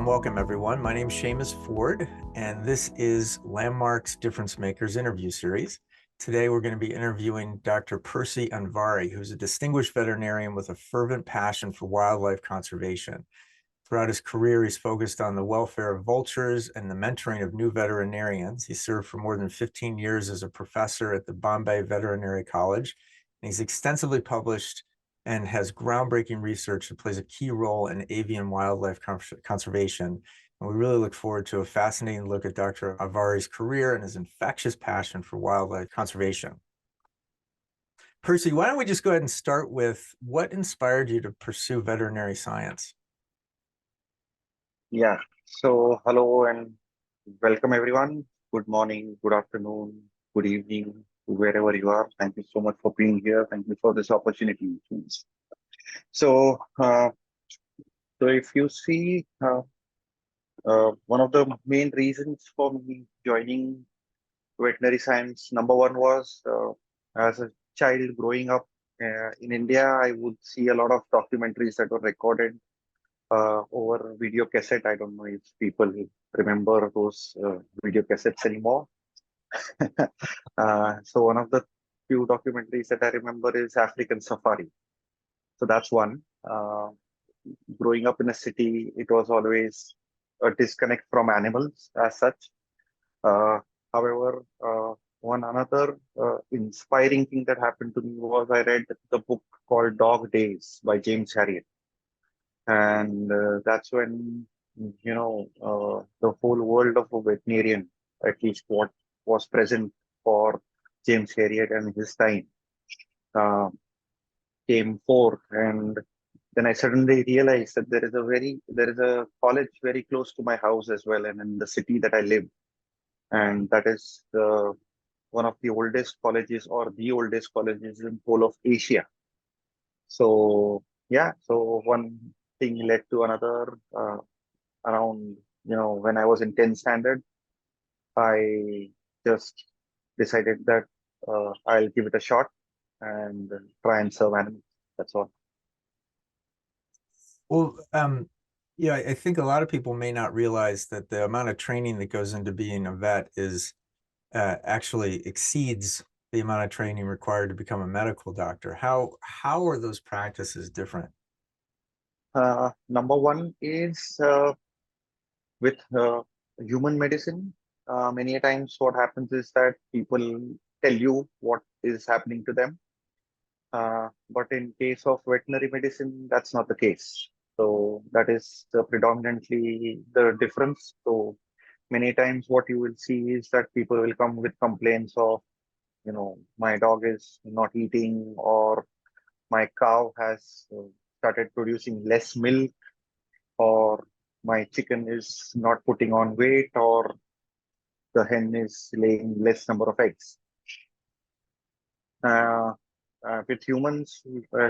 Welcome everyone. My name is Seamus Ford, and this is Landmark's Difference Makers interview series. Today, we're going to be interviewing Dr. Percy Avari, who's a distinguished veterinarian with a fervent passion for wildlife conservation. Throughout his career, he's focused on the welfare of vultures and the mentoring of new veterinarians. He served for more than 15 years as a professor at the Bombay Veterinary College, and he's extensively published and has groundbreaking research that plays a key role in avian wildlife conservation. And we really look forward to a fascinating look at Dr. Avari's career and his infectious passion for wildlife conservation. Percy, why don't we just go ahead and start with what inspired you to pursue veterinary science? Yeah, so hello and welcome everyone. Good morning, good afternoon, good evening, wherever you are. Thank you so much for being here. Thank you for this opportunity. So, if you see, one of the main reasons for me joining veterinary science, number one was as a child growing up in India, I would see a lot of documentaries that were recorded over video cassette. I don't know if people remember those video cassettes anymore. So one of the few documentaries that I remember is African Safari. So that's one. Growing up in a city, it was always a disconnect from animals as such. However, one another inspiring thing that happened to me was I read the book called Dog Days by James Harriet. And that's when, the whole world of a veterinarian, at least what was present for James Harriet and his time, uh, came forth. And then I suddenly realized that there is a college very close to my house as well, and in the city that I live. And that is one of the oldest colleges or the oldest colleges in whole of Asia. So yeah, so one thing led to another. Around, when I was in 10th standard, I just decided that I'll give it a shot and try and serve animals. That's all. Well, yeah, I think a lot of people may not realize that the amount of training that goes into being a vet is actually exceeds the amount of training required to become a medical doctor. How are those practices different? Number one is with human medicine. Many times, what happens is that people tell you what is happening to them. But in case of veterinary medicine, that's not the case. So that is predominantly the difference. So many times what you will see is that people will come with complaints of, my dog is not eating, or my cow has started producing less milk, or my chicken is not putting on weight, or the hen is laying less number of eggs. Uh, with humans,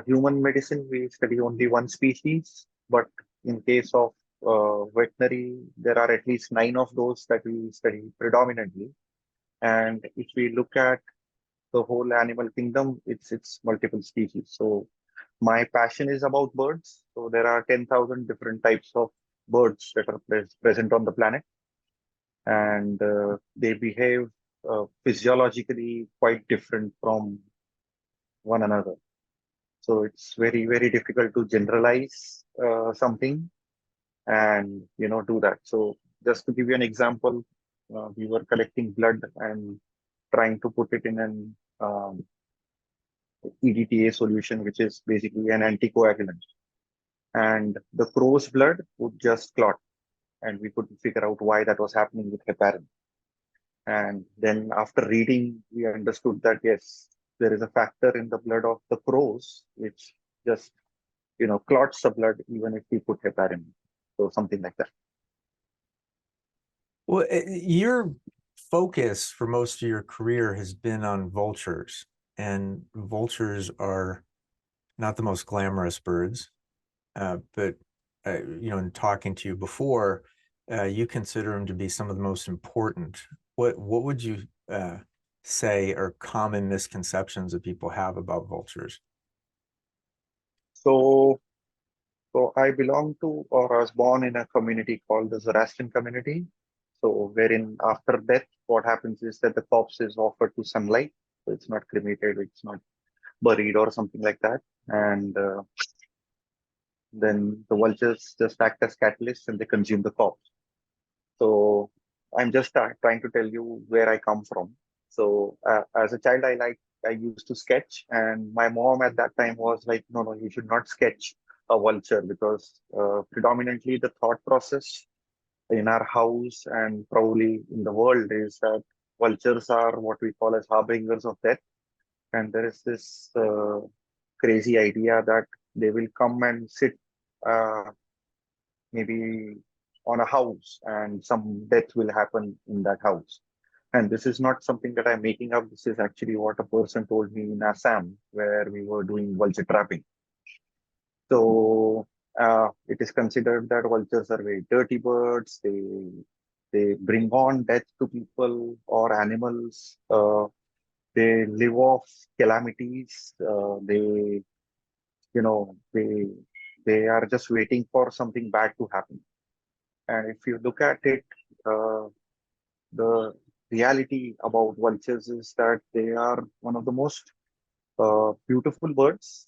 human medicine, we study only one species, but in case of veterinary, there are at least 9 of those that we study predominantly. And if we look at the whole animal kingdom, it's multiple species. So my passion is about birds. So there are 10,000 different types of birds that are present on the planet, and they behave physiologically quite different from one another. So it's very, very difficult to generalize something and do that. So just to give you an example, we were collecting blood and trying to put it in an EDTA solution, which is basically an anticoagulant. And the crow's blood would just clot, and we couldn't figure out why that was happening with heparin. And then after reading, we understood that yes, there is a factor in the blood of the crows which just clots the blood even if we put heparin. So something like that. Well, your focus for most of your career has been on vultures, and vultures are not the most glamorous birds, but in talking to you before, you consider them to be some of the most important. What would you say are common misconceptions that people have about vultures? So So I belong to, or I was born in a community called the Zoroastrian community. So wherein after death, what happens is that the corpse is offered to sunlight. So it's not cremated, it's not buried or something like that. And then the vultures just act as catalysts and they consume the corpse. So I'm just trying to tell you where I come from. So as a child, I used to sketch, and my mom at that time was like, no, no, you should not sketch a vulture because predominantly the thought process in our house and probably in the world is that vultures are what we call as harbingers of death, and there is this crazy idea that they will come and sit. Uh, Maybe on a house and some death will happen in that house. And this is not something that I'm making up. This is actually what a person told me in Assam, where we were doing vulture trapping. So it is considered that vultures are very dirty birds. They bring on death to people or animals. They live off calamities. They are just waiting for something bad to happen. And if you look at it, uh, the reality about vultures is that they are one of the most beautiful birds,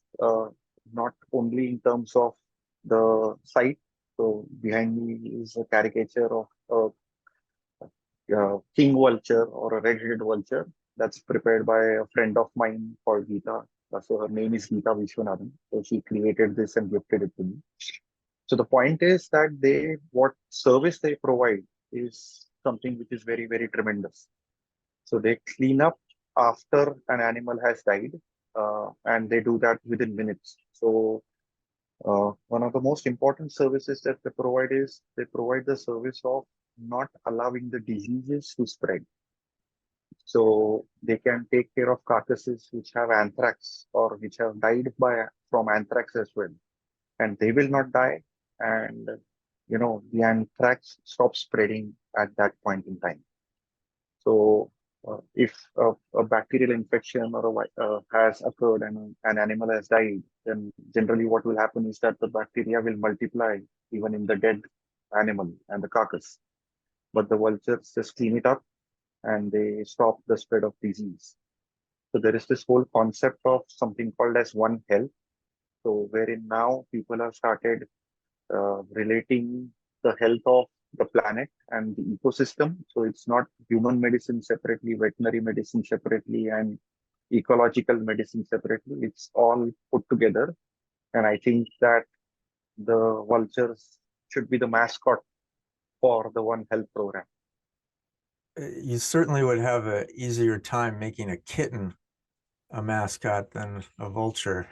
not only in terms of the sight. So behind me is a caricature of a king vulture or a red-headed vulture that's prepared by a friend of mine called Geeta. So her name is Geeta Vishwanathan. So she created this and gifted it to me. So the point is that what service they provide is something which is very, very tremendous. So they clean up after an animal has died, and they do that within minutes. So one of the most important services that they provide is they provide the service of not allowing the diseases to spread. So they can take care of carcasses which have anthrax or which have died from anthrax as well, and they will not die. And the anthrax stops spreading at that point in time. So if a bacterial infection or has occurred and an animal has died, then generally what will happen is that the bacteria will multiply even in the dead animal and the carcass. But the vultures just clean it up and they stop the spread of disease. So there is this whole concept of something called as One Health. So wherein now people have started relating the health of the planet and the ecosystem. So it's not human medicine separately, veterinary medicine separately, and ecological medicine separately. It's all put together. And I think that the vultures should be the mascot for the One Health program. You certainly would have an easier time making a kitten a mascot than a vulture.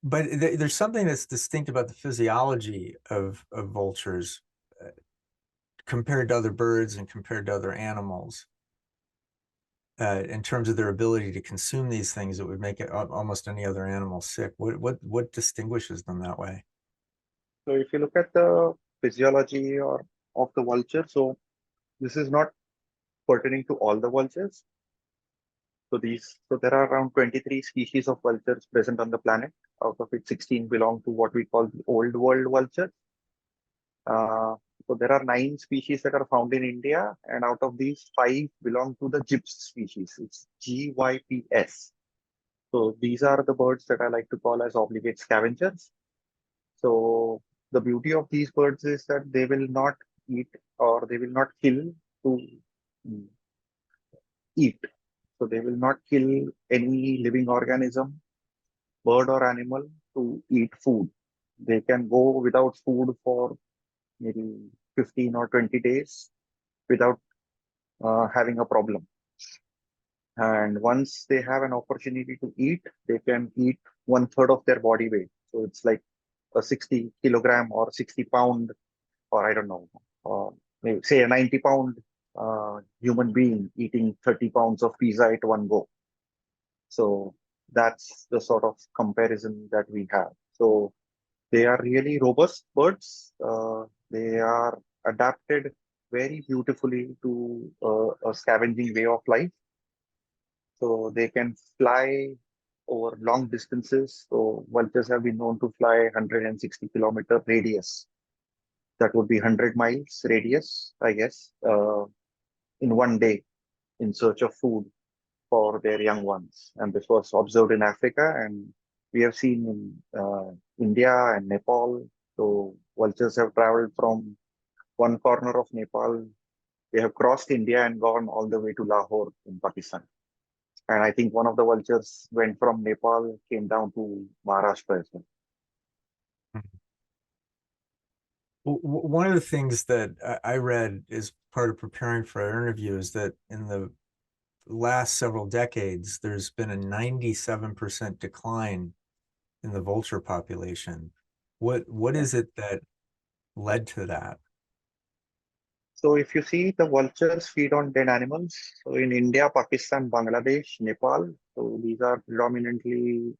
But there's something that's distinct about the physiology of vultures compared to other birds and compared to other animals in terms of their ability to consume these things that would make it almost any other animal sick. What distinguishes them that way? So if you look at the physiology of the vulture, so this is not pertaining to all the vultures. So there are around 23 species of vultures present on the planet. Out of which 16 belong to what we call the old world vulture. Uh, so there are 9 species that are found in India, and out of these, 5 belong to the gyps species. It's GYPS. So these are the birds that I like to call as obligate scavengers. So the beauty of these birds is that they will not eat or they will not kill to mm, eat. So they will not kill any living organism, bird or animal, to eat food. They can go without food for maybe 15 or 20 days without having a problem. And once they have an opportunity to eat, they can eat 1/3 of their body weight. So it's like a 60 kilogram or 60 pound, or I don't know, maybe say a 90 pound human being eating 30 pounds of pizza at one go. So that's the sort of comparison that we have. So they are really robust birds. They are adapted very beautifully to a scavenging way of life. So they can fly over long distances. So vultures have been known to fly 160-kilometer radius. That would be 100 miles radius, I guess, in one day in search of food for their young ones. And this was observed in Africa, and we have seen in India and Nepal. So vultures have traveled from one corner of Nepal. They have crossed India and gone all the way to Lahore in Pakistan. And I think one of the vultures went from Nepal, came down to Maharashtra as well. One of the things that I read as part of preparing for our interview is that in the last several decades, there's been a 97% decline in the vulture population. What is it that led to that? So if you see, the vultures feed on dead animals. So in India, Pakistan, Bangladesh, Nepal, so these are predominantly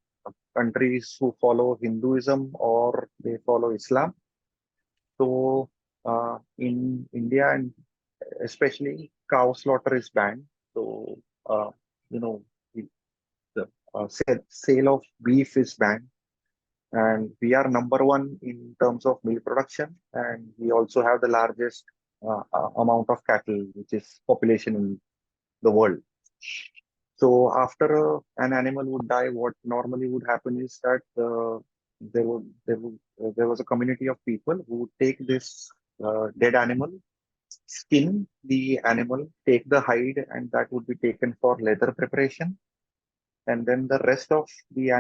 countries who follow Hinduism or they follow Islam. So in India and especially cow slaughter is banned. So uh, you know the sale of beef is banned, and we are number one in terms of milk production, and we also have the largest amount of cattle, which is population in the world. So after an animal would die, what normally would happen is that there was a community of people who would take this dead animal, skin the animal, take the hide, and that would be taken for leather preparation. And then the rest of uh, the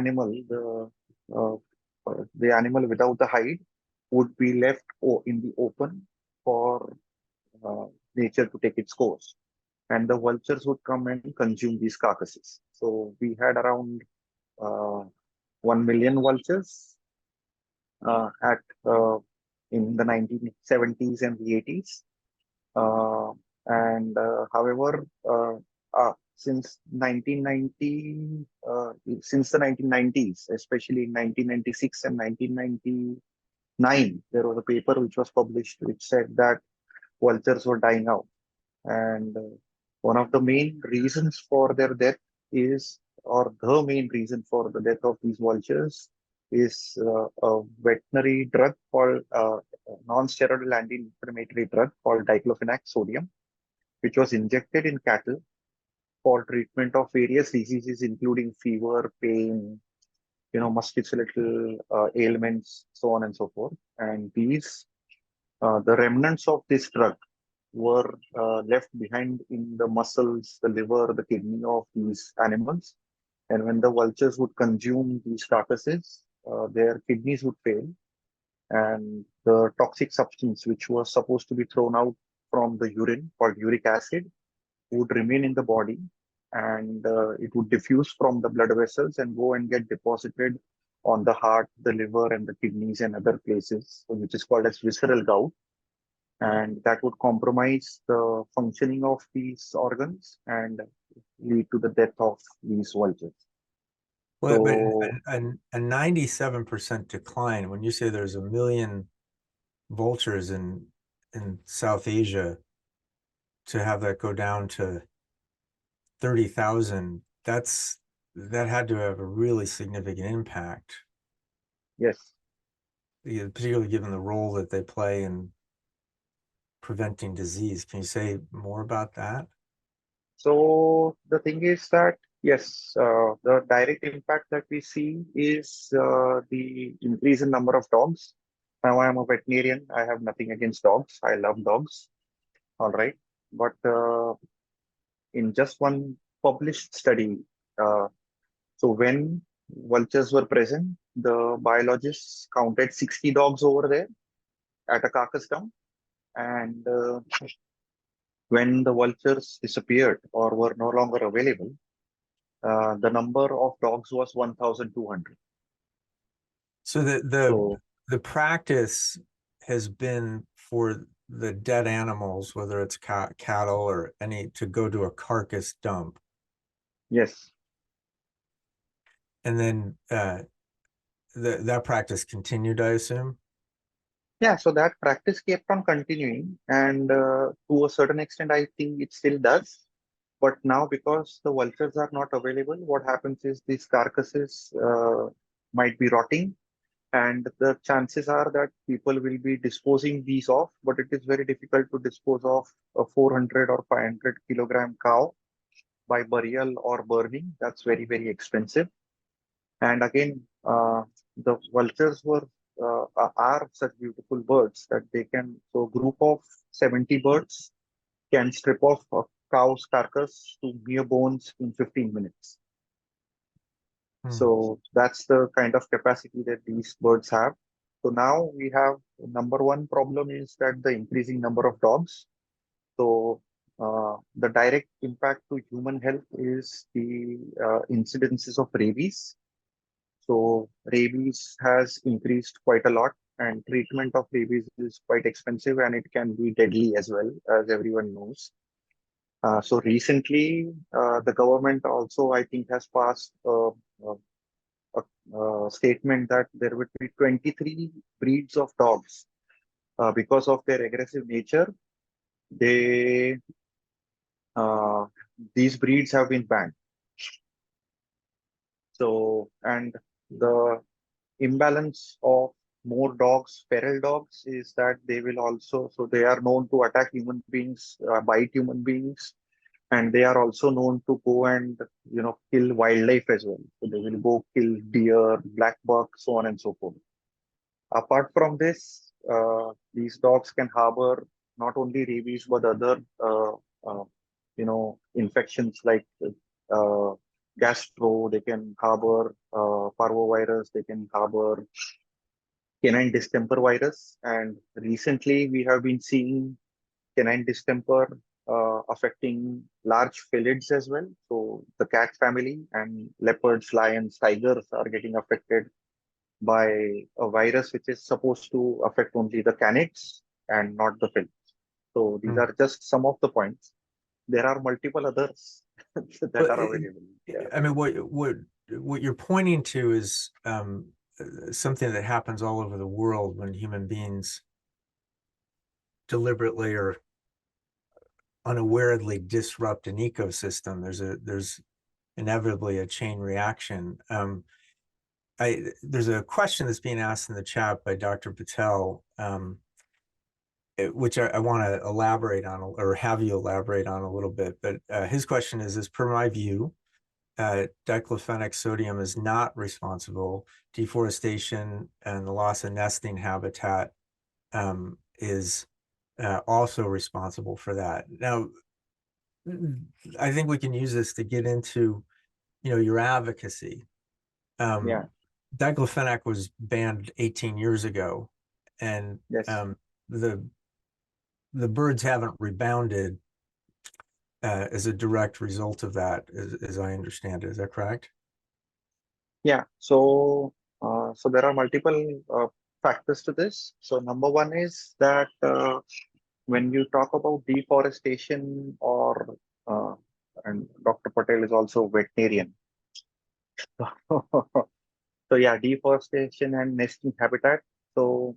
animal without the hide would be left in the open for uh, nature to take its course. And the vultures would come and consume these carcasses. So we had around uh, 1 million vultures at in the 1970s and the 80s. And however, since 1990, since the 1990s, especially in 1996 and 1999, there was a paper which was published which said that vultures were dying out. And one of the main reasons for their death is, or the main reason for the death of these vultures is a veterinary drug called non-steroidal anti-inflammatory drug called diclofenac sodium, which was injected in cattle for treatment of various diseases, including fever, pain, musculoskeletal ailments, so on and so forth. And the remnants of this drug were left behind in the muscles, the liver, the kidney of these animals. And when the vultures would consume these carcasses, their kidneys would fail, and the toxic substance which was supposed to be thrown out from the urine, called uric acid, would remain in the body, and it would diffuse from the blood vessels and go and get deposited on the heart, the liver, and the kidneys and other places, which is called as visceral gout. And that would compromise the functioning of these organs and lead to the death of these vultures. Well, but So a 97% decline, when you say there's a million vultures in South Asia, to have that go down to 30,000, that had to have a really significant impact, yes. particularly given the role that they play in preventing disease. Can you say more about that? So the thing is that yes, the direct impact that we see is the increase in number of dogs. Now I am a veterinarian. I have nothing against dogs. I love dogs. All right, but in just one published study, uh, so when vultures were present, the biologists counted 60 dogs over there at a carcass dump, and when the vultures disappeared or were no longer available, the number of dogs was 1,200. So So the practice has been for the dead animals, whether it's cattle or any, to go to a carcass dump, yes, and then that practice continued, I assume. yeah. So that practice kept on continuing, and to a certain extent, I think it still does. But now, because the vultures are not available, what happens is these carcasses might be rotting, and the chances are that people will be disposing these off, but it is very difficult to dispose of a 400 or 500 kilogram cow by burial or burning. That's very, very expensive. And again, the vultures are such beautiful birds that they can, so a group of 70 birds can strip off a cow's carcass to mere bones in 15 minutes. Hmm. So that's the kind of capacity that these birds have. So now we have number one problem is that the increasing number of dogs. So the direct impact to human health is the incidences of rabies. So rabies has increased quite a lot, and treatment of rabies is quite expensive, and it can be deadly as well, as everyone knows. So recently, the government also, I think, has passed a statement that there would be 23 breeds of dogs. Because of their aggressive nature, they uh, these breeds have been banned. So, and the imbalance of more dogs, feral dogs, is that they will also, so they are known to attack human beings, bite human beings, and they are also known to go and kill wildlife as well. So they will go kill deer, black buck, so on and so forth. Apart from this, these dogs can harbor not only rabies but other uh, infections like uh, gastro. They can harbor parvovirus. They can harbor canine distemper virus. And recently, we have been seeing canine distemper affecting large felids as well. So the cat family and leopards, lions, tigers are getting affected by a virus which is supposed to affect only the canids and not the felids. So these Hmm. are just some of the points. There are multiple others that But are available. Yeah. I mean, what you're pointing to is something that happens all over the world when human beings deliberately or unawarely disrupt an ecosystem. There's inevitably a chain reaction. There's a question that's being asked in the chat by Dr. Patel, which I want to elaborate on or have you elaborate on a little bit. But his question is per my view, diclofenac sodium is not responsible. Deforestation and the loss of nesting habitat is also responsible for that. Now, I think we can use this to get into, your advocacy. Yeah. Diclofenac was banned 18 years ago, and Yes. the the birds haven't rebounded as a direct result of that, as I understand it. Is that correct? Yeah. So there are multiple factors to this. So number one is that when you talk about deforestation or and Dr. Patel is also veterinarian. So yeah, deforestation and nesting habitat. So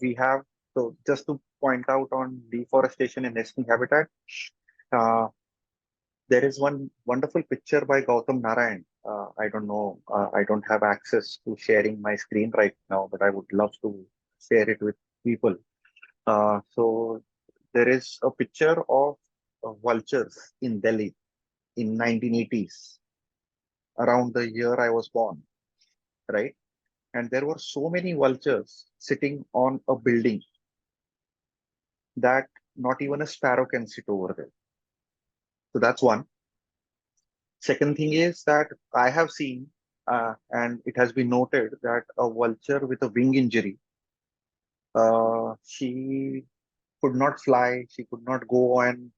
we have, so just to point out on deforestation and nesting habitat, uh, there is one wonderful picture by Gautam Narayan. I don't know, I don't have access to sharing my screen right now, but I would love to share it with people. So there is a picture of vultures in Delhi in 1980s, around the year I was born, right? And there were so many vultures sitting on a building that not even a sparrow can sit over there. So that's one. Second thing is that I have seen, and it has been noted that a vulture with a wing injury, she could not fly, she could not go and,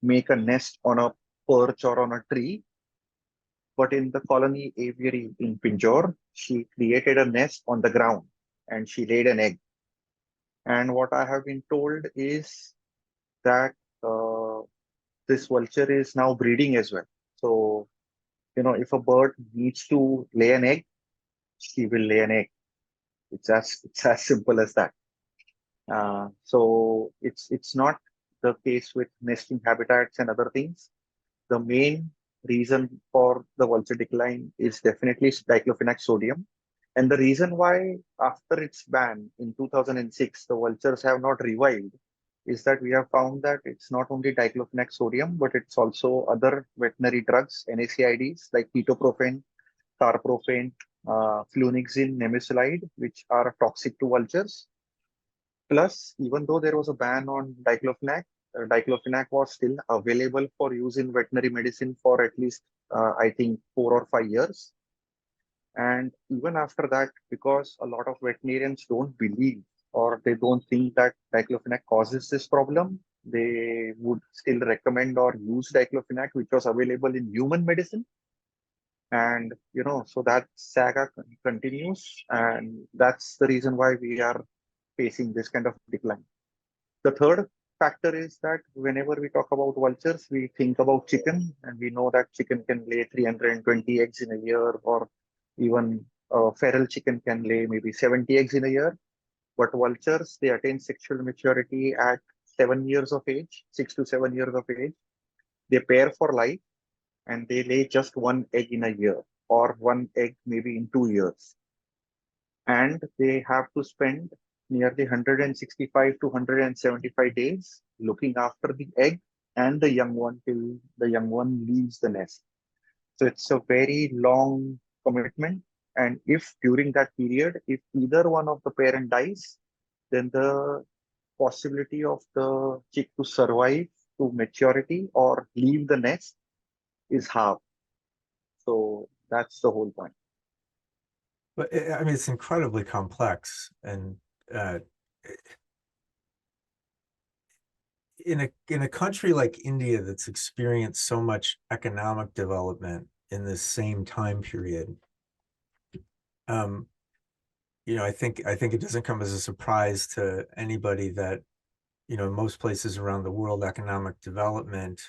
make a nest on a perch or on a tree. But in the colony aviary in Pinjore, she created a nest on the ground and she laid an egg. And what I have been told is that this vulture is now breeding as well. So, if a bird needs to lay an egg, she will lay an egg. It's as simple as that. So it's not the case with nesting habitats and other things. The main reason for the vulture decline is definitely diclofenac sodium. And the reason why, after its ban in 2006, the vultures have not revived is that we have found that it's not only diclofenac sodium, but it's also other veterinary drugs, NSAIDs like ketoprofen, carprofen, flunixin, nemesulide, which are toxic to vultures. Plus, even though there was a ban on diclofenac was still available for use in veterinary medicine for at least, I think, 4 or 5 years. And even after that, because a lot of veterinarians don't believe or they don't think that diclofenac causes this problem, they would still recommend or use diclofenac, which was available in human medicine. And, so that saga continues. And that's the reason why we are facing this kind of decline. The third factor is that whenever we talk about vultures, we think about chicken, and we know that chicken can lay 320 eggs in a year, or even feral chicken can lay maybe 70 eggs in a year. But vultures, they attain sexual maturity at 7 years of age, 6 to 7 years of age. They pair for life, and they lay just one egg in a year, or one egg maybe in 2 years. And they have to spend nearly 165 to 175 days looking after the egg and the young one till the young one leaves the nest. So it's a very long commitment. And if during that period, if either one of the parent dies, then the possibility of the chick to survive to maturity or leave the nest is half. So that's the whole point. But I mean, it's incredibly complex, and in a country like India that's experienced so much economic development in this same time period, I think it doesn't come as a surprise to anybody that in most places around the world, economic development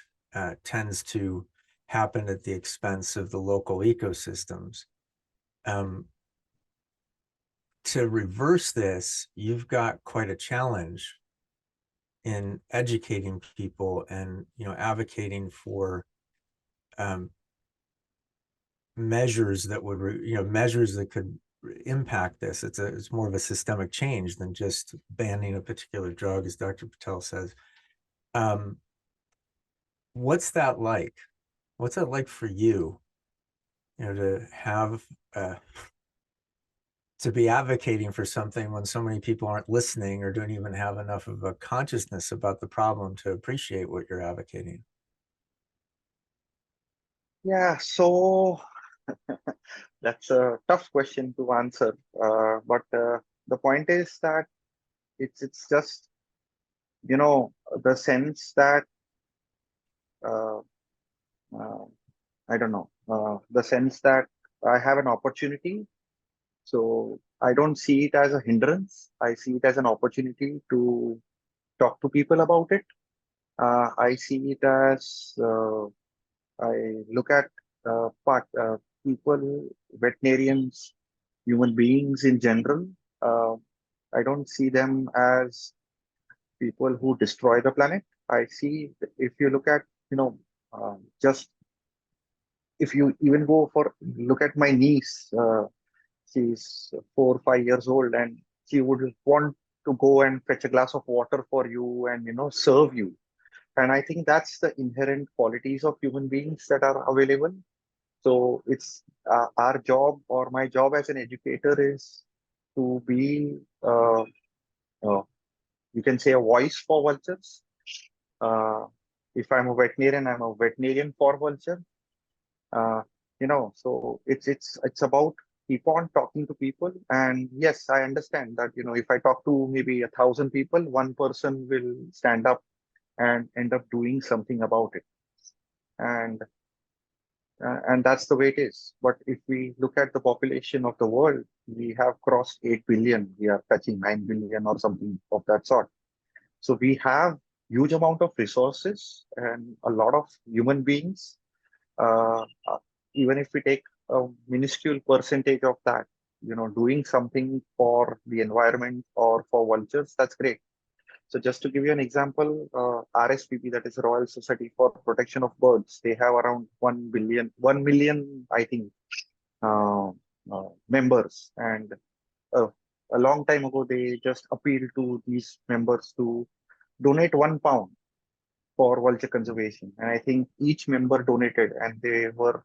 tends to happen at the expense of the local ecosystems. To reverse this, you've got quite a challenge in educating people and advocating for measures that would measures that could impact this. It's more of a systemic change than just banning a particular drug, as Dr. Patel says. What's that like? What's that like for you? To have to be advocating for something when so many people aren't listening or don't even have enough of a consciousness about the problem to appreciate what you're advocating. Yeah, so that's a tough question to answer. But the point is that it's just, the sense that uh, uh, I don't know, the sense that I have an opportunity. So I don't see it as a hindrance. I see it as an opportunity to talk to people about it. I see it as I look at people, veterinarians, human beings in general. Uh, I don't see them as people who destroy the planet. I see, if you look at, just if you even go for look at my niece, she's 4 or 5 years old, and she would want to go and fetch a glass of water for you and serve you. And I think that's the inherent qualities of human beings that are available. So it's our job, or my job as an educator, is to be, uh, you can say, a voice for vultures. Uh, if I'm a veterinarian, I'm a veterinarian for vulture. Uh, so it's about keep on talking to people. And yes, I understand that if I talk to maybe 1,000 people, one person will stand up and end up doing something about it. And that's the way it is. But if we look at the population of the world, we have crossed 8 billion. We are touching 9 billion or something of that sort. So we have huge amount of resources and a lot of human beings. Uh, uh, Even if we take a minuscule percentage of that, doing something for the environment or for vultures, that's great. So just to give you an example, RSPB, that is Royal Society for Protection of Birds, they have around 1 million, I think, uh, members. And uh, a long time ago, they just appealed to these members to donate £1 for vulture conservation. And I think each member donated, and they were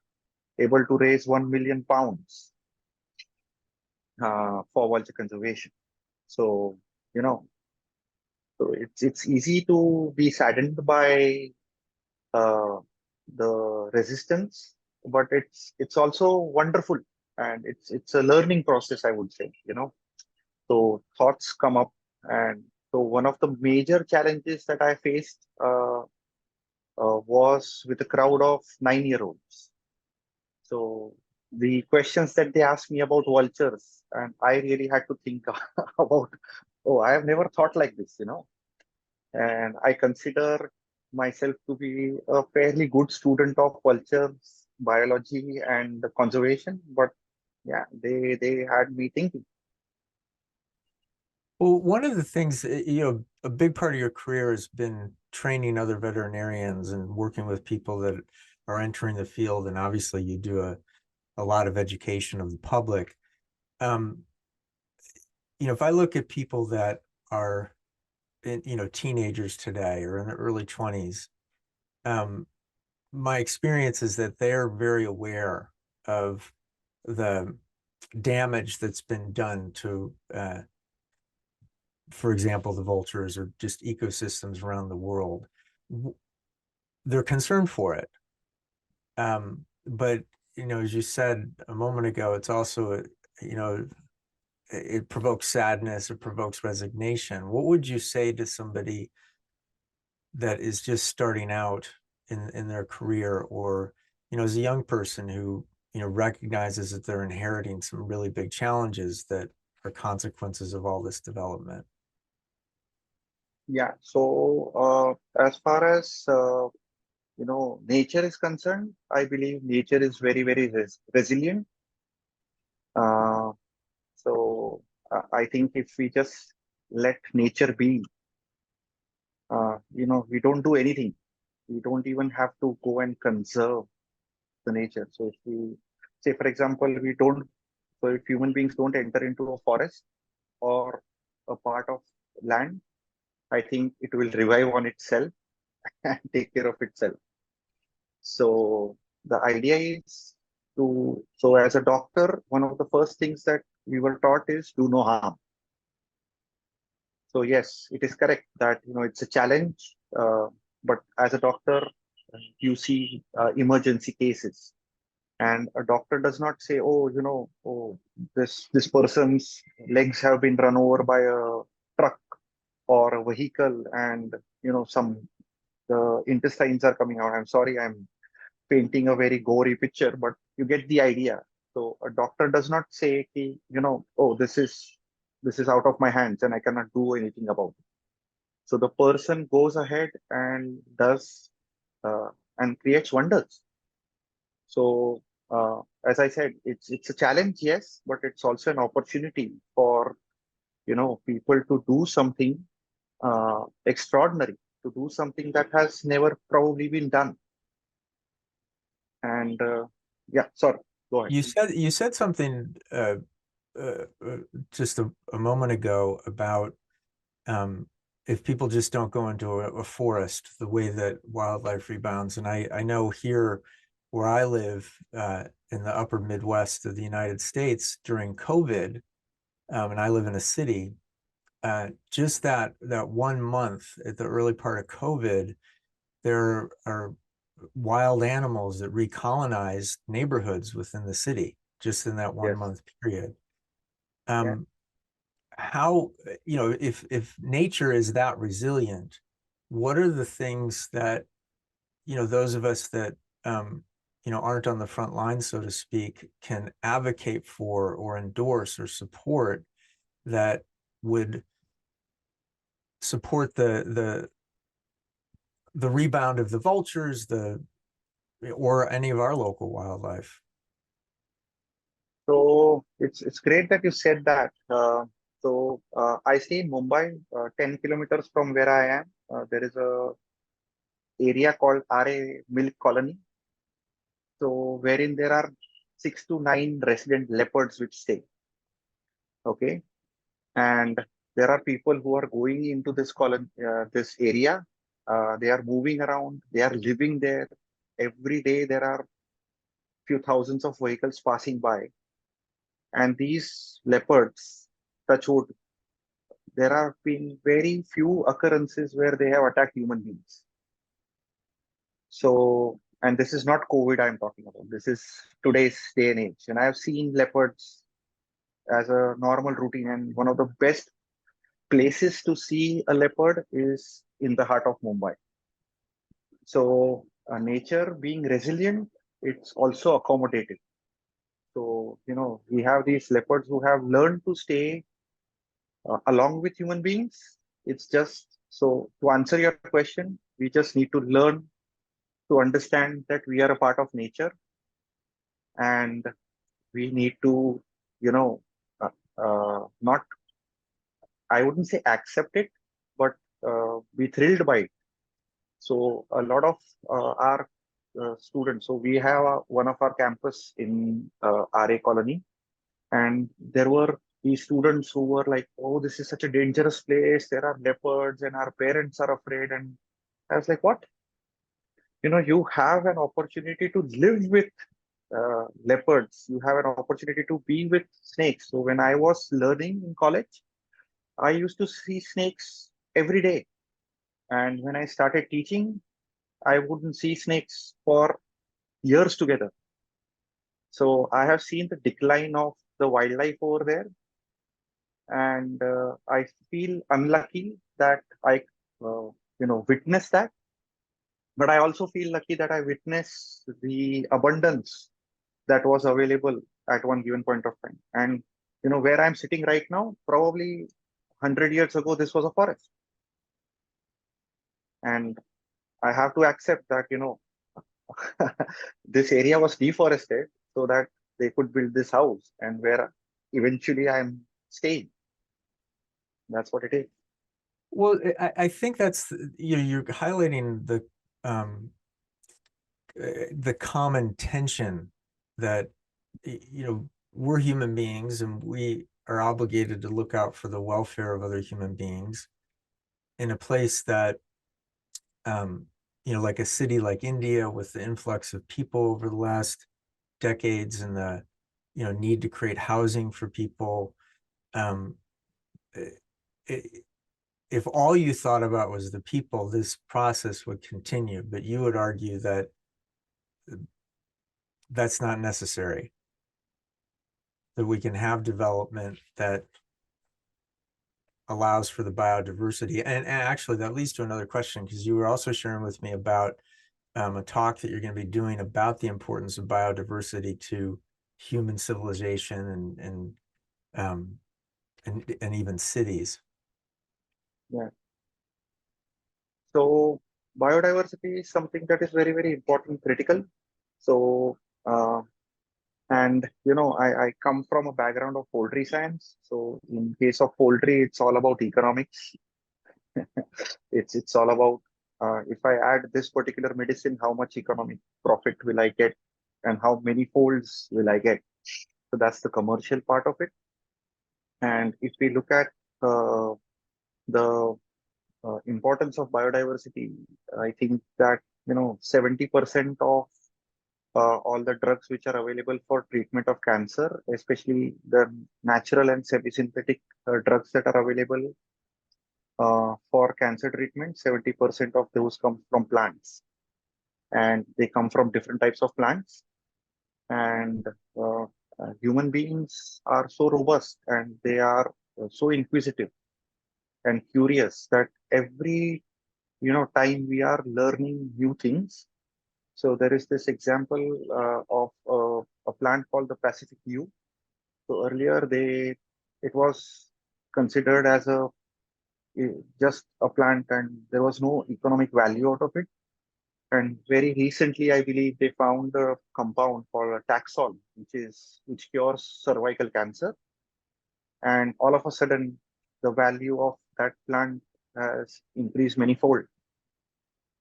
able to raise £1 million for vulture conservation. So, you know, so it's easy to be saddened by uh, the resistance, but it's also wonderful, and it's a learning process, I would say. So thoughts come up, and so one of the major challenges that I faced was with a crowd of 9-year-olds. So the questions that they asked me about vultures, and I really had to think about, oh, I have never thought like this. And I consider myself to be a fairly good student of vultures, biology, and conservation. But yeah, they had me thinking. Well, one of the things, a big part of your career has been training other veterinarians and working with people that are entering the field. And obviously you do a lot of education of the public. Um, if I look at people that are, teenagers today or in their early 20s, my experience is that they're very aware of the damage that's been done to, for example, the vultures or just ecosystems around the world. They're concerned for it. But, as you said a moment ago, it's also, it provokes sadness, it provokes resignation. What would you say to somebody that is just starting out in their career, or, as a young person who, recognizes that they're inheriting some really big challenges that are consequences of all this development? Yeah. So as far as nature is concerned, I believe nature is very, very resilient. Uh, so I think if we just let nature be, we don't do anything. We don't even have to go and conserve the nature. So if we say, for example, so if human beings don't enter into a forest or a part of land, I think it will revive on itself and take care of itself. So the idea is so as a doctor, one of the first things that we were taught is do no harm. So yes, it is correct that it's a challenge, but as a doctor, you see emergency cases, and a doctor does not say, oh, oh, this person's legs have been run over by a truck or a vehicle, and some the intestines are coming out. I'm sorry, I'm painting a very gory picture, but you get the idea. So a doctor does not say, oh, this is out of my hands and I cannot do anything about it. So the person goes ahead and does uh, and creates wonders. So as I said, it's a challenge, yes, but it's also an opportunity for people to do something extraordinary, to do something that has never probably been done. And yeah, sorry, go ahead. You said something uh, uh, just a moment ago about, if people just don't go into a forest, the way that wildlife rebounds. And I know here where I live, in the upper Midwest of the United States during COVID, and I live in a city, just that 1 month at the early part of COVID, there are wild animals that recolonized neighborhoods within the city just in that one Yes. month period. Yeah. How, if nature is that resilient, what are the things that, those of us that, aren't on the front line, so to speak, can advocate for or endorse or support that would support the rebound of the vultures, or any of our local wildlife? So it's great that you said that. So I stay in Mumbai, 10 kilometers from where I am. There is a area called RA Milk Colony. So wherein there are 6 to 9 resident leopards which stay. Okay, and there are people who are going into this colony, this area. They are moving around. They are living there. Every day there are few thousands of vehicles passing by, and these leopards, touch wood, there have been very few occurrences where they have attacked human beings. So, and this is not COVID I'm talking about. This is today's day and age. And I've seen leopards as a normal routine. And one of the best places to see a leopard is in the heart of Mumbai. So, nature being resilient, it's also accommodative. So, we have these leopards who have learned to stay along with human beings. It's just so to answer your question, we just need to learn to understand that we are a part of nature, and we need to, you know, not, I wouldn't say accept it, but be thrilled by it. So a lot of our students, so we have one of our campus in RA colony, and there were these students who were like, oh, this is such a dangerous place. There are leopards and our parents are afraid. And I was like, what? You have an opportunity to live with leopards. You have an opportunity to be with snakes. So when I was learning in college, I used to see snakes every day. And when I started teaching, I wouldn't see snakes for years together. So I have seen the decline of the wildlife over there. And I feel unlucky that I, witnessed that. But I also feel lucky that I witnessed the abundance that was available at one given point of time. And where I'm sitting right now, probably 100 years ago, this was a forest. And I have to accept that, this area was deforested so that they could build this house, and where eventually I'm staying. That's what it is. Well, I think that's, you're highlighting the common tension that, we're human beings and we are obligated to look out for the welfare of other human beings in a place that, like a city like India, with the influx of people over the last decades and the, need to create housing for people. If all you thought about was the people, this process would continue, but you would argue that that's not necessary, that we can have development that allows for the biodiversity. And actually that leads to another question, because you were also sharing with me about a talk that you're going to be doing about the importance of biodiversity to human civilization and even cities. Yeah. So biodiversity is something that is very, very important, critical. So, and I come from a background of poultry science. So in case of poultry, it's all about economics. It's all about if I add this particular medicine, how much economic profit will I get, and how many folds will I get? So that's the commercial part of it. And if we look at the importance of biodiversity, I think that 70% of all the drugs which are available for treatment of cancer, especially the natural and semi-synthetic drugs that are available for cancer treatment, 70% of those come from plants, and they come from different types of plants. And human beings are so robust, and they are so inquisitive and curious that every time we are learning new things. So there is this example of a plant called the Pacific yew. So earlier it was considered as just a plant, and there was no economic value out of it. And very recently, I believe they found a compound called Taxol, which cures cervical cancer. and all of a sudden the value of that plant has increased manyfold,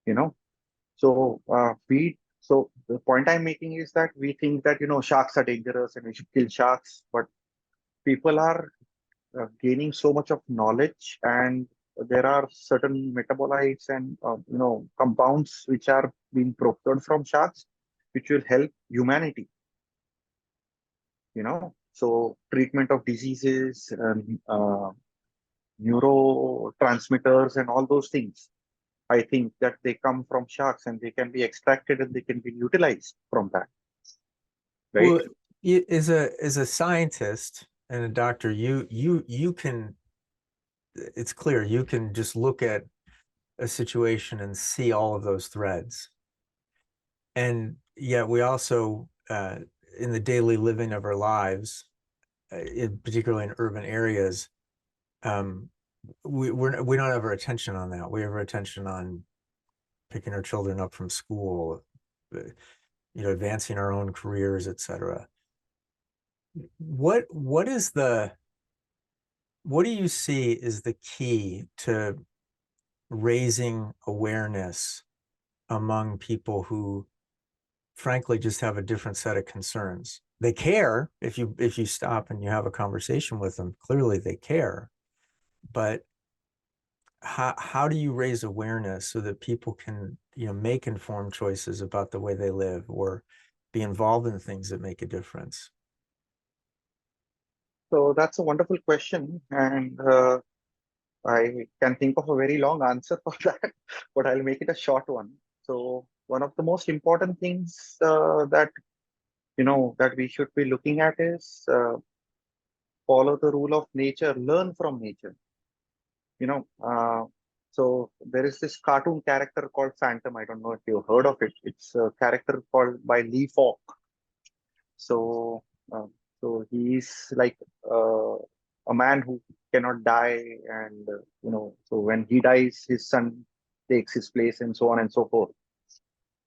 you know. So the point I'm making is that we think that, sharks are dangerous and we should kill sharks, but people are gaining so much of knowledge, and there are certain metabolites and compounds which are being procured from sharks, which will help humanity. So treatment of diseases, neurotransmitters, and all those things. I think that they come from sharks and they can be extracted and they can be utilized from that. Right? Well, as a scientist and a doctor, you can, it's clear you can just look at a situation and see all of those threads. And yet we also, in the daily living of our lives, particularly in urban areas, we don't have our attention on that. We have our attention on picking our children up from school, advancing our own careers, etc. What do you see is the key to raising awareness among people who frankly just have a different set of concerns? They care. If you stop and you have a conversation with them, clearly they care. But how do you raise awareness so that people can, make informed choices about the way they live or be involved in things that make a difference? So that's a wonderful question, and I can think of a very long answer for that, but I'll make it a short one. So one of the most important things that we should be looking at is follow the rule of nature, learn from nature. You know, uh, so there is this cartoon character called Phantom. I don't know if you've heard of it. It's a character called by Lee Falk. So, so he's like uh, a man who cannot die, and so when he dies, his son takes his place, and so on and so forth.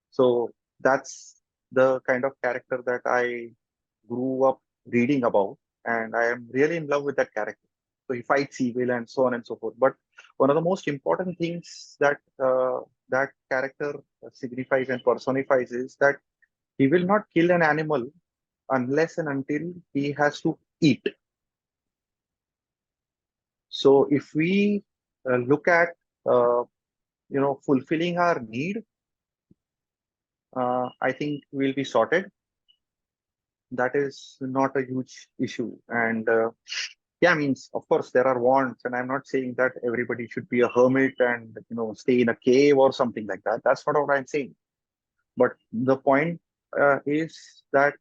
So that's the kind of character that I grew up reading about, and I am really in love with that character. So he fights evil and so on and so forth. But one of the most important things that that character signifies and personifies is that he will not kill an animal unless and until he has to eat. So if we look at fulfilling our need, I think we'll be sorted. That is not a huge issue. And yeah, means of course there are wants, and I'm not saying that everybody should be a hermit and stay in a cave or something like that. That's not what I'm saying. But the point is that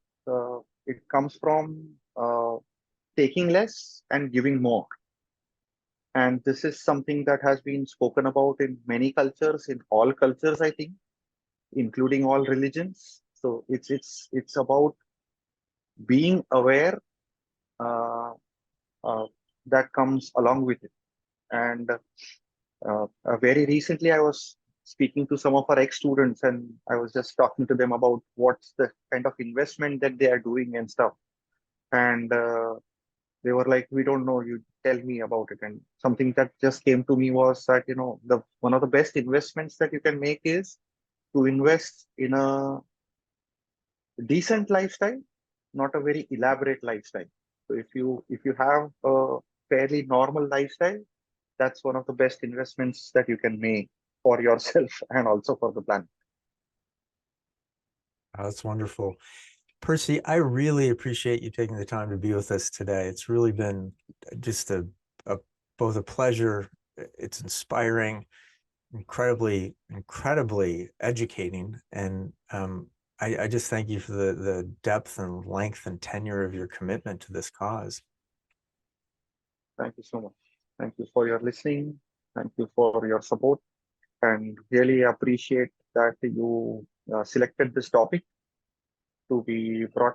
it comes from taking less and giving more. And this is something that has been spoken about in many cultures, in all cultures, I think, including all religions. So it's about being aware uh, uh, that comes along with it. And very recently, I was speaking to some of our ex-students, and I was just talking to them about what's the kind of investment that they are doing and stuff. And they were like, "We don't know. You tell me about it." And something that just came to me was that the one of the best investments that you can make is to invest in a decent lifestyle, not a very elaborate lifestyle. So if you have a fairly normal lifestyle, that's one of the best investments that you can make for yourself and also for the planet. Oh, that's wonderful. Percy, I really appreciate you taking the time to be with us today. It's really been just a both a pleasure, it's inspiring, incredibly educating, and I just thank you for the depth and length and tenure of your commitment to this cause. Thank you so much. Thank you for your listening. Thank you for your support, and really appreciate that you selected this topic to be brought